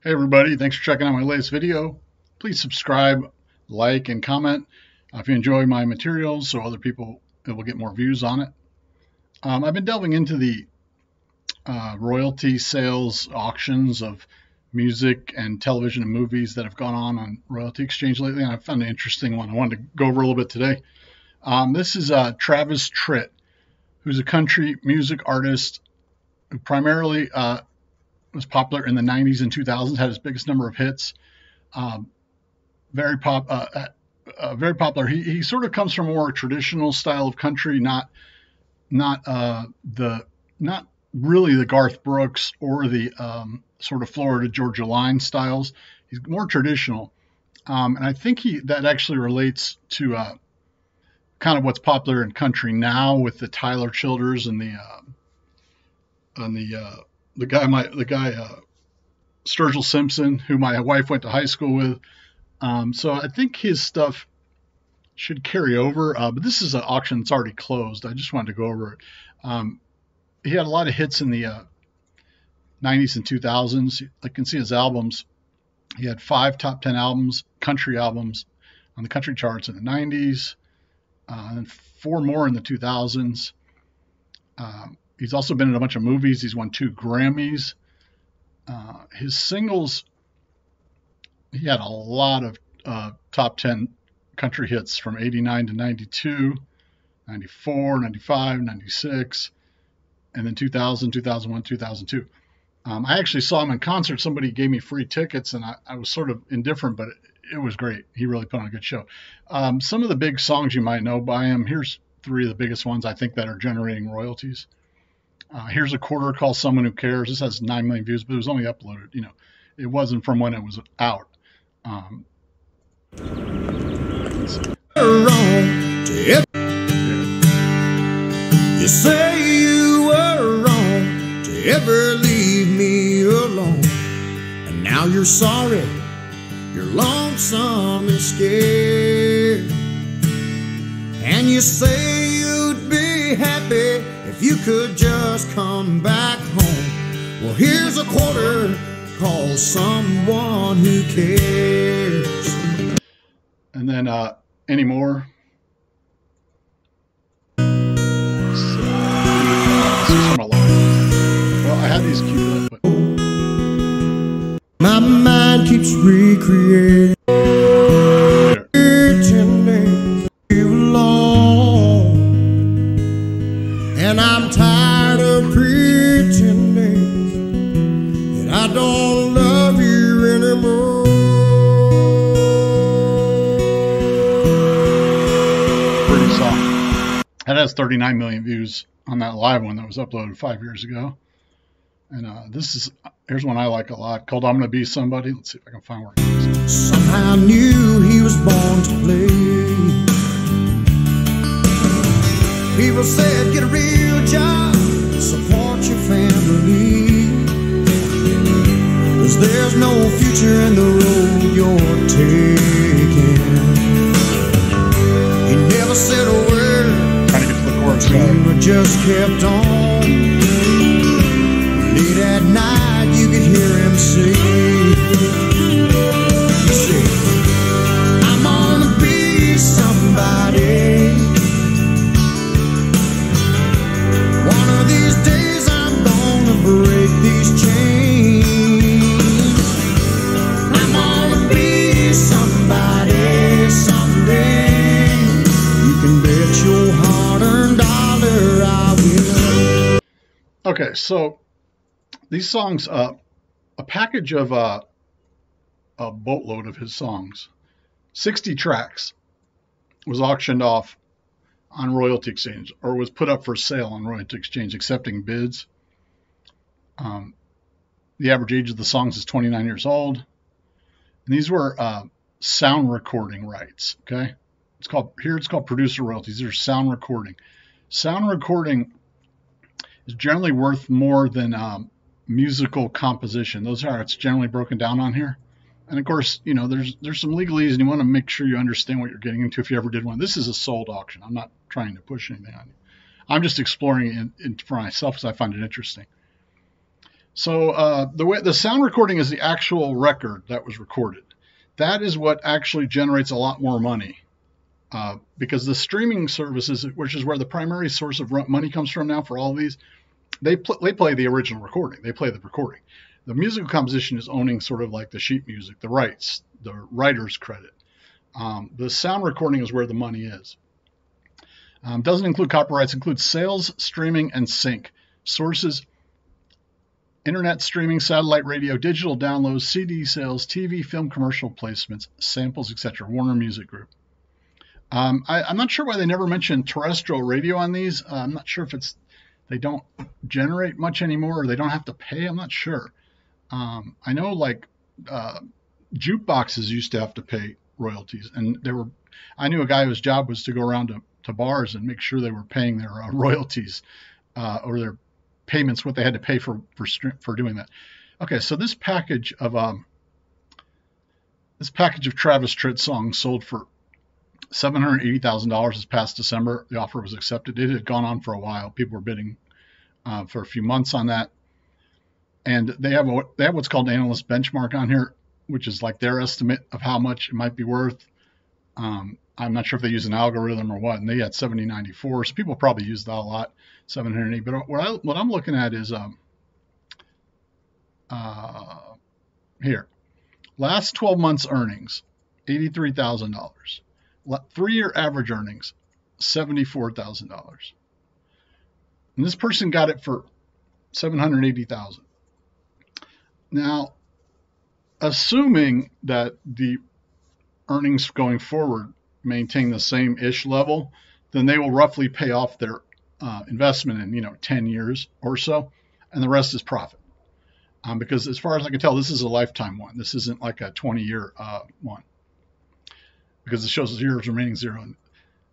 Hey everybody, thanks for checking out my latest video. Please subscribe, like, and comment if you enjoy my materials so other people will get more views on it. I've been delving into the royalty sales auctions of music and television and movies that have gone on Royalty Exchange lately, and I found an interesting one I wanted to go over a little bit today. This is Travis Tritt, who's a country music artist who primarily was popular in the 90s and 2000s, had his biggest number of hits. Very popular. He sort of comes from a more traditional style of country, not really the Garth Brooks or the sort of Florida Georgia Line styles. He's more traditional, and I think that actually relates to kind of what's popular in country now with the Tyler Childers and the guy Sturgill Simpson, who my wife went to high school with. So I think his stuff should carry over, but this is an auction that's already closed. I just wanted to go over it. He had a lot of hits in the 90s and 2000s. I can see his albums. He had 5 top 10 albums, country albums, on the country charts in the 90s, and 4 more in the 2000s. He's also been in a bunch of movies. He's won 2 Grammys. His singles, he had a lot of top 10 country hits from 89 to 92, 94, 95, 96, and then 2000, 2001, 2002. I actually saw him in concert. Somebody gave me free tickets, and I was sort of indifferent, but it was great. He really put on a good show. Some of the big songs you might know by him, here's 3 of the biggest ones I think that are generating royalties. Here's a quarter called Someone Who Cares. This has 9 million views, but it was only uploaded. You know, it wasn't from when it was out. You say you were wrong to ever leave me alone, and now you're sorry, you're lonesome and scared, and you say you'd be happy if you could just come back home. Well, here's a quarter called Someone Who Cares. And then Anymore. This is from a live. Well, I had these queued up, but my mind keeps recreating, pretending you alone, and I'm tired of pretending that I don't love you anymore. Pretty song. That has 39 million views on that live one that was uploaded 5 years ago. And here's one I like a lot, called I'm Gonna Be Somebody. Let's see if I can find where it is. Somehow knew he was born to play. People said, get a real job, support your family, 'cause there's no future in the road you're taking. He never said a word, Trying to get to the chorus. dreamer just kept on. Late at night you could hear him say, I'm gonna be somebody. One of these days I'm gonna break these chains. I'm gonna be somebody someday. You can bet your hard-earned dollar I will. Okay, so these songs, a package of a boatload of his songs, 60 tracks, was auctioned off on Royalty Exchange, or was put up for sale on Royalty Exchange, accepting bids. The average age of the songs is 29 years old. And these were sound recording rights, okay? It's called producer royalties. These are sound recording. Sound recording is generally worth more than musical composition. Those are, it's generally broken down on here. And of course, you know, there's some legalese, and you want to make sure you understand what you're getting into if you ever did one. This is a sold auction. I'm not trying to push anything on you. I'm just exploring it for myself because I find it interesting. So the sound recording is the actual record that was recorded. That is what actually generates a lot more money. Because the streaming services, which is where the primary source of money comes from now for all of these, they play the original recording. They play the recording. The musical composition is owning sort of like the sheet music, the rights, the writer's credit. The sound recording is where the money is. Doesn't include copyrights, includes sales, streaming, and sync. Sources: internet streaming, satellite radio, digital downloads, CD sales, TV, film commercial placements, samples, etc. Warner Music Group. I'm not sure why they never mentioned terrestrial radio on these. I'm not sure if they don't generate much anymore or they don't have to pay. I'm not sure. I know like jukeboxes used to have to pay royalties, and I knew a guy whose job was to go around to bars and make sure they were paying their royalties or their payments, what they had to pay for doing that. Okay, so this package of Travis Tritt songs sold for $780,000 this past December. The offer was accepted. It had gone on for a while. People were bidding for a few months on that. And they have what's called analyst benchmark on here, which is like their estimate of how much it might be worth. I'm not sure if they use an algorithm or what, and they had 7094, so people probably use that a lot, 780. But what I'm looking at is here, last 12 months earnings, $83,000. 3-year average earnings, $74,000. And this person got it for $780,000. Now, assuming that the earnings going forward maintain the same-ish level, then they will roughly pay off their investment in 10 years or so, and the rest is profit. Because as far as I can tell, this is a lifetime one. This isn't like a 20-year one, because it shows zeros remaining zero.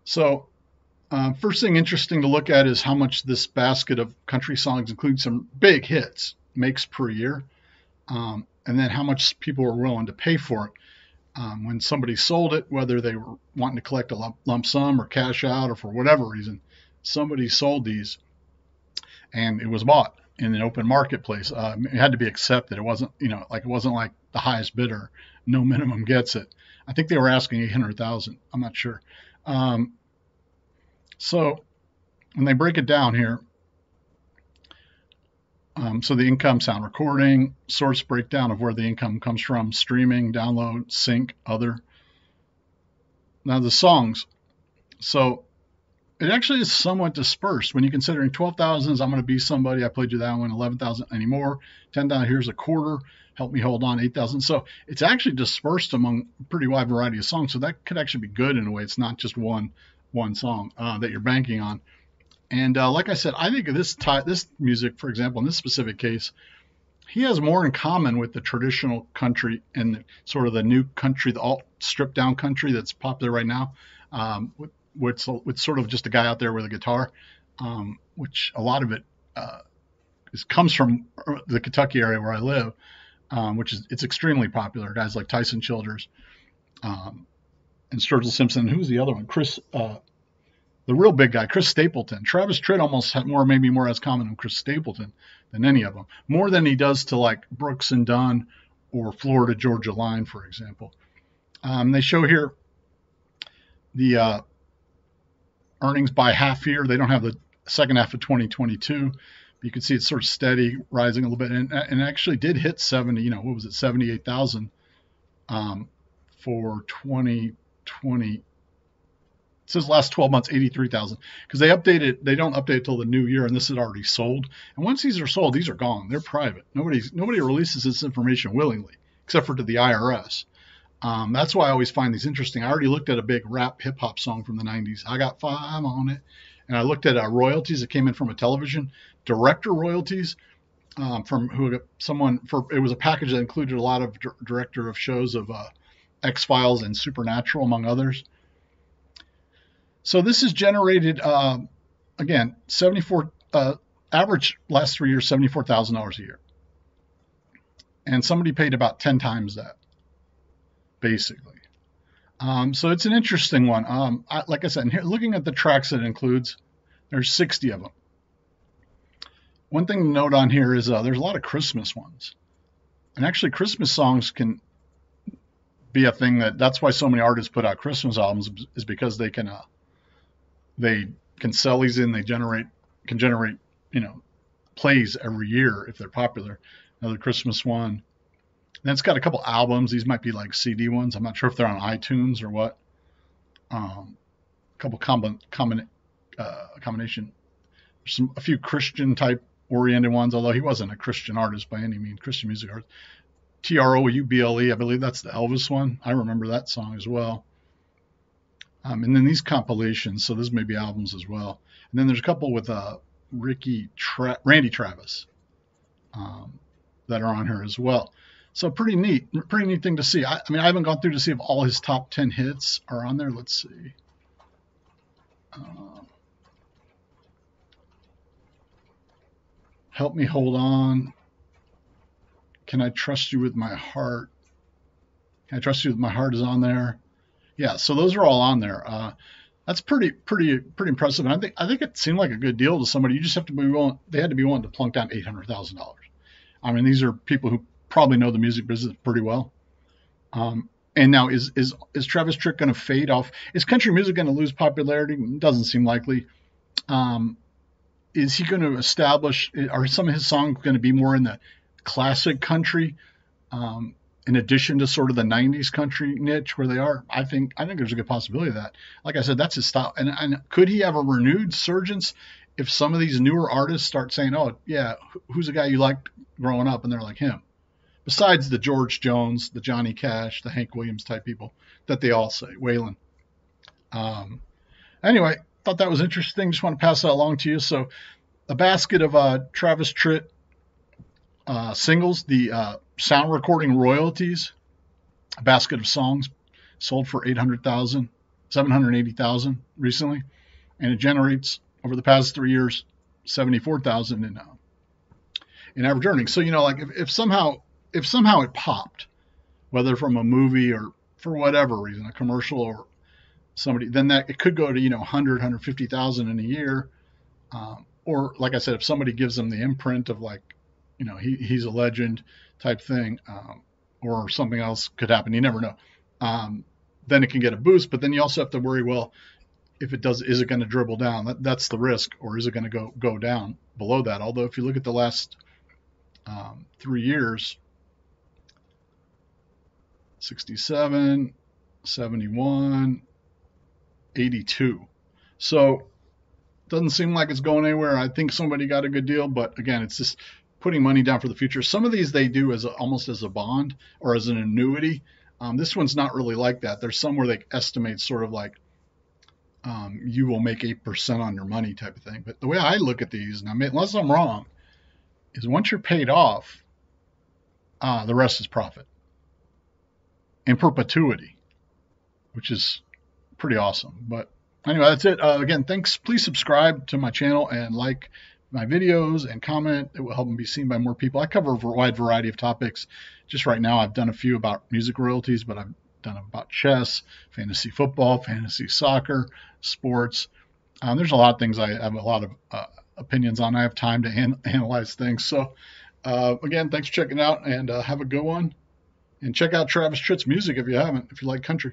So first thing interesting to look at is how much this basket of country songs, including some big hits, makes per year, and then how much people were willing to pay for it. When somebody sold it, whether they were wanting to collect a lump sum or cash out or for whatever reason, somebody sold these and it was bought in an open marketplace. It had to be accepted. It wasn't, it wasn't like the highest bidder, no minimum gets it. I think they were asking 800,000. I'm not sure. So when they break it down here, so the income, sound recording, source breakdown of where the income comes from, streaming, download, sync, other. Now the songs. So it actually is somewhat dispersed when you're considering 12,000 is I'm Going to Be Somebody. I played you that one. 11,000 anymore. 10,000, here's a quarter. Help Me Hold On, 8,000. So it's actually dispersed among a pretty wide variety of songs. So that could actually be good in a way. It's not just one song that you're banking on. And like I said, I think of this music, for example, in this specific case, he has more in common with the traditional country and sort of the new country, the alt stripped down country that's popular right now, with sort of just a guy out there with a guitar, which a lot of it comes from the Kentucky area where I live, it's extremely popular. Guys like Tyson Childers and Sturgill Simpson. Who's the other one? The real big guy, Chris Stapleton. Travis Tritt almost has maybe more has common with Chris Stapleton than any of them. More than he does to like Brooks and Dunn or Florida Georgia Line, for example. They show here the earnings by half year. They don't have the second half of 2022. But you can see it's sort of steady, rising a little bit, and actually did hit 78,000 for 2020. It says last 12 months, 83,000, because they don't update it till the new year, and this is already sold. And once these are sold, these are gone. They're private. Nobody releases this information willingly, except for to the IRS. That's why I always find these interesting. I already looked at a big rap hip hop song from the 90s. I Got 5 on it. And I looked at royalties that came in from a television director royalties it was a package that included a lot of director of shows of X-Files and Supernatural, among others. So this is generated, again, 74 average last 3 years, $74,000 a year. And somebody paid about 10 times that, basically. So it's an interesting one. Like I said, here, looking at the tracks that it includes, there's 60 of them. One thing to note on here is there's a lot of Christmas ones. And actually, Christmas songs can be a thing that's why so many artists put out Christmas albums, is because they can sell these in, can generate, plays every year if they're popular. Another Christmas one. And it's got a couple albums. These might be like CD ones. I'm not sure if they're on iTunes or what. A couple combination. A few Christian type oriented ones, although he wasn't a Christian artist by any means, Christian music artist. Trouble, I believe that's the Elvis one. I remember that song as well. And then these compilations, so this may be albums as well. And then there's a couple with Randy Travis that are on here as well. So pretty neat thing to see. I mean, I haven't gone through to see if all his top 10 hits are on there. Let's see. Help Me Hold On. Can I Trust You With My Heart? Can I Trust You With My Heart is on there. Yeah, so those are all on there. That's pretty impressive. And I think it seemed like a good deal to somebody. You just have to be willing. They had to be willing to plunk down $800,000. I mean, these are people who probably know the music business pretty well. And now is Travis Tritt going to fade off? Is country music going to lose popularity? It doesn't seem likely. Is he going to establish? Are some of his songs going to be more in the classic country, in addition to sort of the 90s country niche where they are? I think there's a good possibility of that. Like I said, that's his style. And could he have a renewed surgence if some of these newer artists start saying, oh, yeah, who's the guy you liked growing up? And they're like him. Besides the George Jones, the Johnny Cash, the Hank Williams type people that they all say, Waylon. Anyway, thought that was interesting. Just want to pass that along to you. So a basket of Travis Tritt singles, the sound recording royalties, a basket of songs sold for $780,000 recently, and it generates over the past 3 years $74,000 in average earnings. So like if somehow it popped, whether from a movie or for whatever reason, a commercial or somebody, then that it could go to 150,000 in a year, or like I said, if somebody gives them the imprint of like, he's a legend type thing, or something else could happen. You never know. Then it can get a boost, but then you also have to worry, well, if it does, is it going to dribble down? That's the risk, or is it going to go down below that? Although if you look at the last 3 years, 67, 71, 82. So doesn't seem like it's going anywhere. I think somebody got a good deal, but again, it's just putting money down for the future. Some of these they do almost as a bond or as an annuity. This one's not really like that. There's some where they estimate sort of like you will make 8% on your money type of thing. But the way I look at these, and unless I'm wrong, is once you're paid off, the rest is profit in perpetuity, which is pretty awesome. But anyway, that's it. Again, thanks. Please subscribe to my channel and like my videos and comment. It will help them be seen by more people. I cover a wide variety of topics. Just right now, I've done a few about music royalties, but I've done about chess, fantasy football, fantasy soccer, sports. There's a lot of things I have a lot of opinions on. I have time to analyze things. So again, thanks for checking out, and have a good one. And check out Travis Tritt's music if you haven't, if you like country.